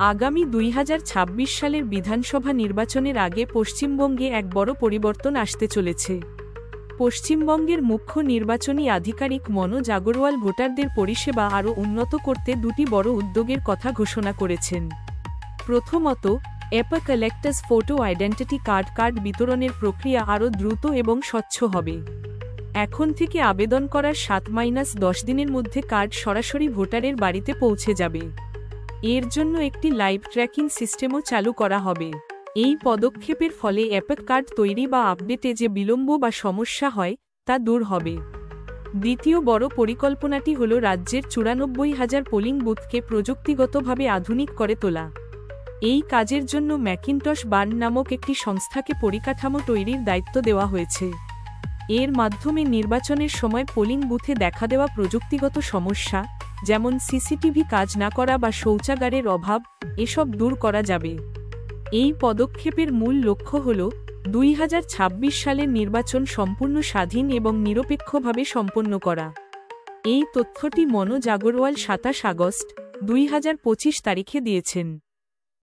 আগামী 2026 সালের বিধানসভা নির্বাচনের আগে পশ্চিমবঙ্গে এক বড় পরিবর্তন আসতে চলেছে। পশ্চিমবঙ্গের মুখ্য নির্বাচনী আধিকারিক মনোজ আগরওয়াল ভোটারদের পরিষেবা আরও উন্নত করতে দুটি বড় উদ্যোগের কথা ঘোষণা করেছেন। প্রথমত, এপা কালেক্টার্স ফটো আইডেন্টিটি কার্ড বিতরণের প্রক্রিয়া আরও দ্রুত এবং স্বচ্ছ হবে। এখন থেকে আবেদন করার 7-10 দিনের মধ্যে কার্ড সরাসরি ভোটারের বাড়িতে পৌঁছে যাবে। এর জন্য একটি লাইভ ট্র্যাকিং সিস্টেমও চালু করা হবে। এই পদক্ষেপের ফলে এপিক কার্ড তৈরি বা আপডেটে যে বিলম্ব বা সমস্যা হয় তা দূর হবে। দ্বিতীয় বড় পরিকল্পনাটি হল রাজ্যের 94,000 পোলিং বুথকে প্রযুক্তিগতভাবে আধুনিক করে তোলা। এই কাজের জন্য ম্যাকিনটশ বার্ন নামক একটি সংস্থাকে পরিকাঠামো তৈরির দায়িত্ব দেওয়া হয়েছে। এর মাধ্যমে নির্বাচনের সময় পোলিং বুথে দেখা দেওয়া প্রযুক্তিগত সমস্যা, যেমন সিসিটিভি কাজ না করা বা শৌচাগারের অভাব, এসব দূর করা যাবে। এই পদক্ষেপের মূল লক্ষ্য হল 2026 সালের নির্বাচন সম্পূর্ণ স্বাধীন এবং নিরপেক্ষভাবে সম্পন্ন করা। এই তথ্যটি মনোজ আগরওয়াল 27 আগস্ট 2025 তারিখে দিয়েছেন।